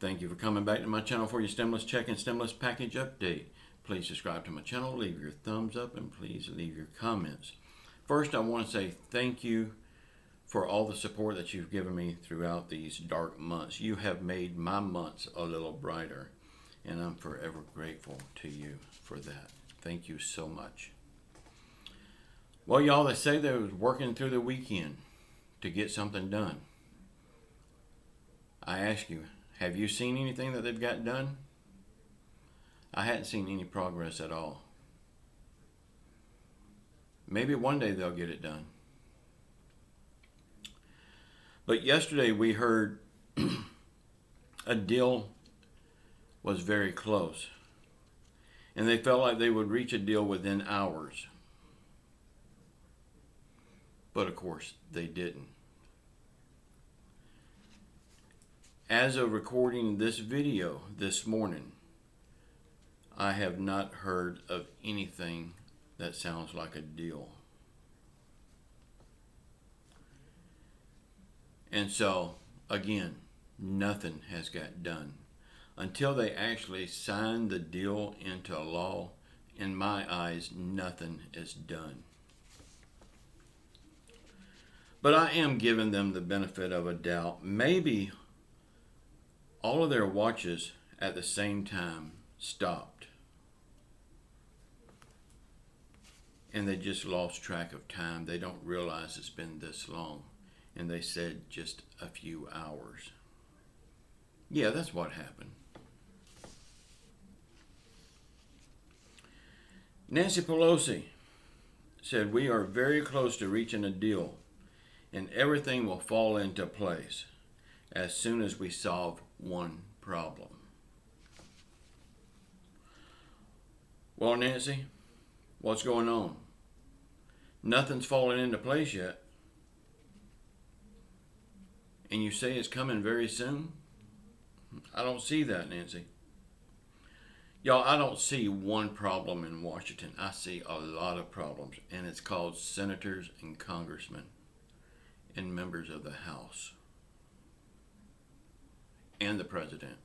Thank you for coming back to my channel for your stimulus check and stimulus package update. Please subscribe to my channel, leave your thumbs up, and please leave your comments. First, I want to say thank you for all the support that you've given me throughout these dark months. You have made my months a little brighter, and I'm forever grateful to you for that. Thank you so much. Well, y'all, they say they was working through the weekend to get something done. I ask you, have you seen anything that they've got done? I hadn't seen any progress at all. Maybe one day they'll get it done. But yesterday we heard a deal was very close. And they felt like they would reach a deal within hours. But of course, they didn't. As of recording this video this morning, I have not heard of anything that sounds like a deal. And so, again, nothing has got done. Until they actually sign the deal into law, in my eyes, nothing is done. But I am giving them the benefit of a doubt. Maybe all of their watches at the same time stopped. And they just lost track of time. They don't realize it's been this long. And they said just a few hours. Yeah, that's what happened. Nancy Pelosi said we are very close to reaching a deal and everything will fall into place as soon as we solve one problem. Well, Nancy, what's going on? Nothing's fallen into place yet. And you say it's coming very soon? I don't see that, Nancy. Y'all, I don't see one problem in Washington. I see a lot of problems, and it's called senators and congressmen and members of the House and the president.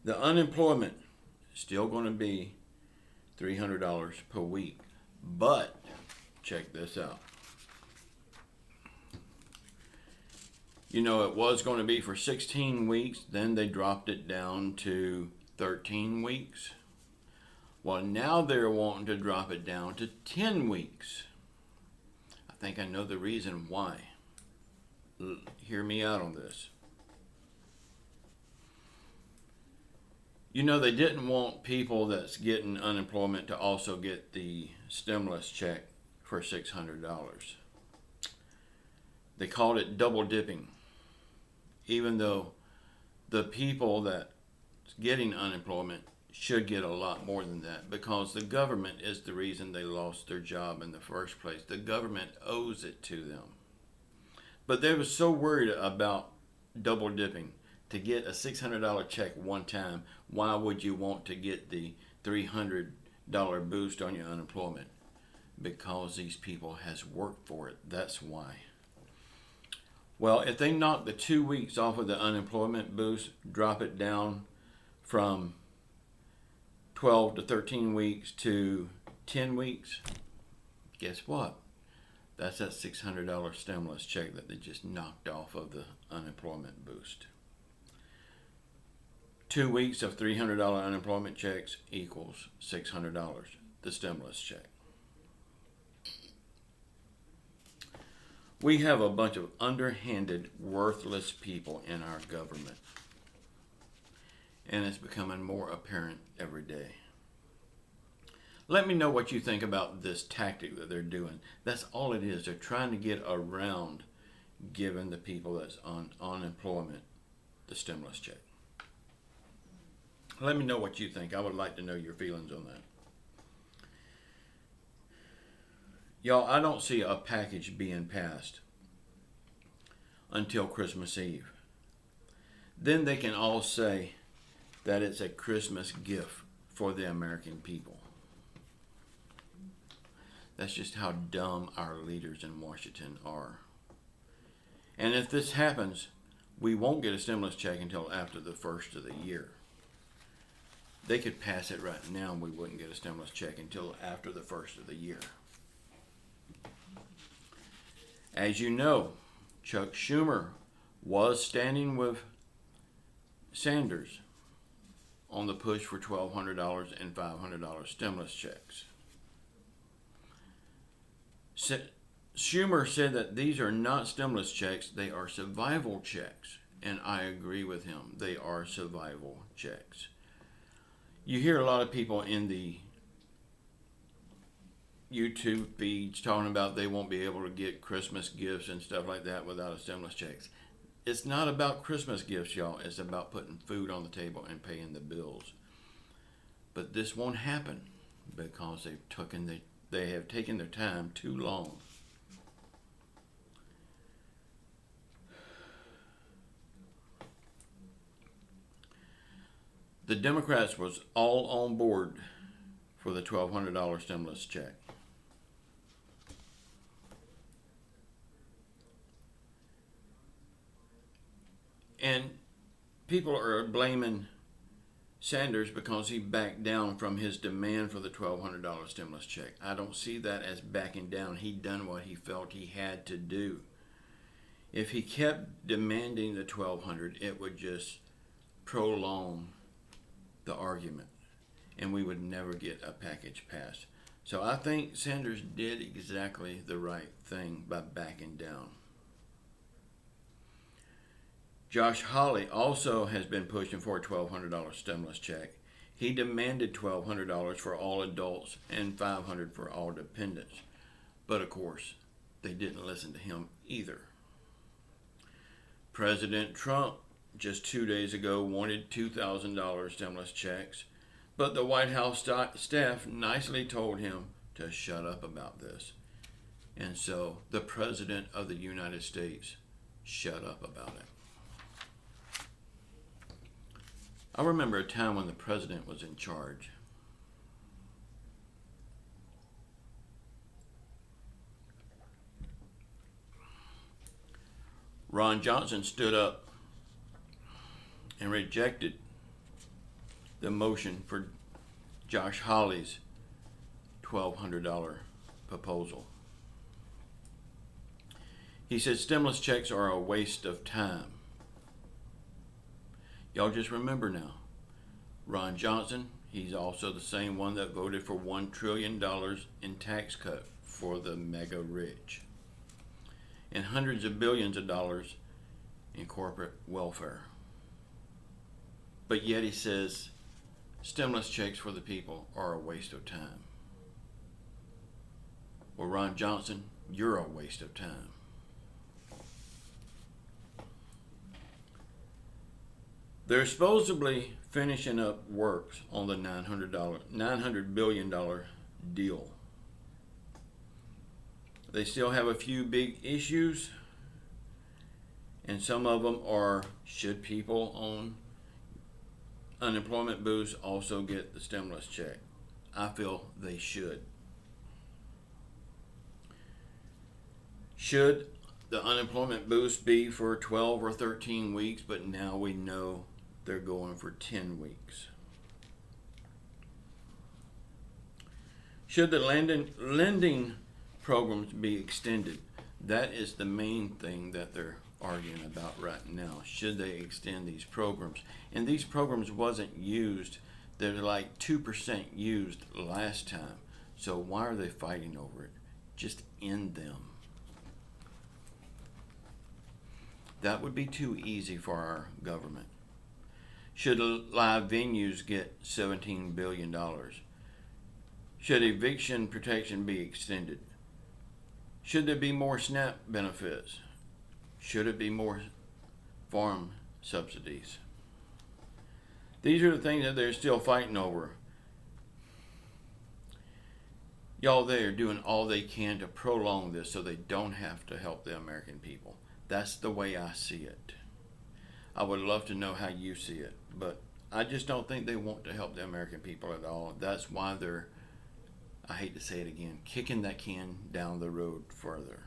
The unemployment is still going to be $300 per week. But, check this out. You know, it was going to be for 16 weeks. Then they dropped it down to 13 weeks. Well, now they're wanting to drop it down to 10 weeks. I think I know the reason why. Hear me out on this. You know, they didn't want people that's getting unemployment to also get the stimulus check for $600. They called it double dipping, even though the people that's getting unemployment should get a lot more than that, because the government is the reason they lost their job in the first place. The government owes it to them. But they were so worried about double dipping. To get a $600 check one time, why would you want to get the $300 boost on your unemployment? Because these people has worked for it. That's why. Well, if they knock the 2 weeks off of the unemployment boost, drop it down from 12 to 13 weeks to 10 weeks, guess what? That's that $600 stimulus check that they just knocked off of the unemployment boost. 2 weeks of $300 unemployment checks equals $600, the stimulus check. We have a bunch of underhanded, worthless people in our government. And it's becoming more apparent every day. Let me know what you think about this tactic that they're doing. That's all it is. They're trying to get around giving the people that's on unemployment the stimulus check. Let me know what you think. I would like to know your feelings on that. Y'all, I don't see a package being passed until Christmas Eve. Then they can all say that it's a Christmas gift for the American people. That's just how dumb our leaders in Washington are. And if this happens, we won't get a stimulus check until after the first of the year. They could pass it right now and we wouldn't get a stimulus check until after the first of the year. As you know, Chuck Schumer was standing with Sanders on the push for $1,200 and $500 stimulus checks. Schumer said that these are not stimulus checks, they are survival checks. And I agree with him. They are survival checks. You hear a lot of people in the YouTube feeds talking about they won't be able to get Christmas gifts and stuff like that without a stimulus checks. It's not about Christmas gifts, y'all. It's about putting food on the table and paying the bills. But this won't happen because they have taken their time too long. The Democrats was all on board for the $1,200 stimulus check. And people are blaming Sanders because he backed down from his demand for the $1,200 stimulus check. I don't see that as backing down. He done what he felt he had to do. If he kept demanding the $1,200, it would just prolong the argument, and we would never get a package passed. So I think Sanders did exactly the right thing by backing down. Josh Hawley also has been pushing for a $1,200 stimulus check. He demanded $1,200 for all adults and $500 for all dependents. But of course, they didn't listen to him either. President Trump just 2 days ago wanted $2,000 stimulus checks, but the White House staff nicely told him to shut up about this. And so the President of the United States shut up about it. I remember a time when the President was in charge. Ron Johnson stood up and rejected the motion for Josh Hawley's $1,200 proposal. He said stimulus checks are a waste of time. Y'all just remember now, Ron Johnson, he's also the same one that voted for $1 trillion in tax cut for the mega rich and hundreds of billions of dollars in corporate welfare. But yet he says stimulus checks for the people are a waste of time. Well, Ron Johnson, you're a waste of time. They're supposedly finishing up works on the $900 billion deal. They still have a few big issues, and some of them are, should people on unemployment boost also get the stimulus check? I feel they should. Should the unemployment boost be for 12 or 13 weeks, but now we know they're going for 10 weeks? Should the lending programs be extended? That is the main thing that they're arguing about right now. Should they extend these programs? And these programs wasn't used. They're like 2% used last time. So why are they fighting over it? Just end them. That would be too easy for our government. Should live venues get $17 billion? Should eviction protection be extended? Should there be more SNAP benefits? Should it be more farm subsidies? These are the things that they're still fighting over. Y'all, they are doing all they can to prolong this so they don't have to help the American people. That's the way I see it. I would love to know how you see it, but I just don't think they want to help the American people at all. That's why I hate to say it again, kicking that can down the road further.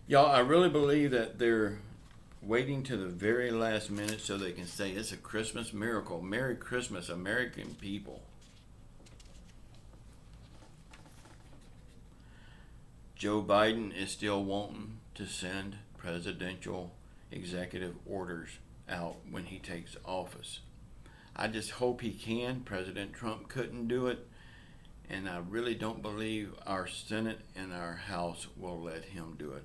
Y'all, I really believe that they're waiting to the very last minute so they can say it's a Christmas miracle. Merry Christmas, American people. Joe Biden is still wanting to send presidential executive orders out when he takes office. I just hope he can. President Trump couldn't do it, and I really don't believe our Senate and our House will let him do it.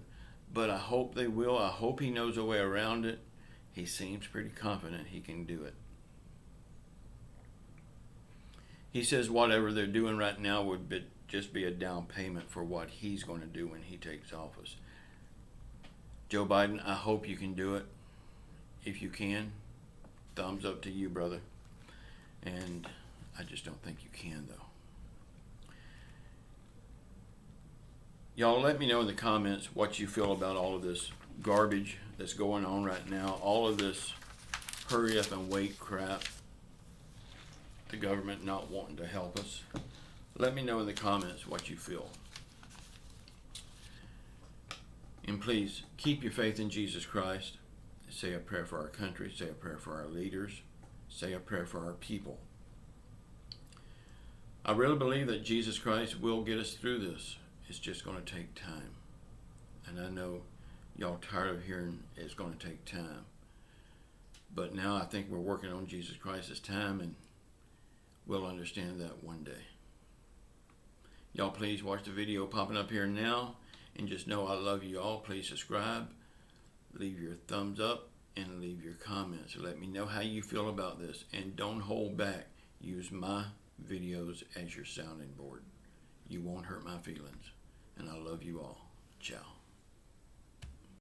But I hope they will. I hope he knows a way around it. He seems pretty confident he can do it. He says whatever they're doing right now would just be a down payment for what he's going to do when he takes office. Joe Biden, I hope you can do it. If you can, thumbs up to you, brother. And I just don't think you can, though. Y'all, let me know in the comments what you feel about all of this garbage that's going on right now. All of this hurry up and wait crap. The government not wanting to help us. Let me know in the comments what you feel. And please, keep your faith in Jesus Christ. Say a prayer for our country. Say a prayer for our leaders. Say a prayer for our people. I really believe that Jesus Christ will get us through this. It's just going to take time. And I know y'all tired of hearing it's going to take time. But now I think we're working on Jesus Christ's time, and we'll understand that one day. Y'all please watch the video popping up here now, and just know I love you all. Please subscribe, leave your thumbs up, and leave your comments. Let me know how you feel about this, and don't hold back. Use my videos as your sounding board. You won't hurt my feelings, and I love you all. Ciao.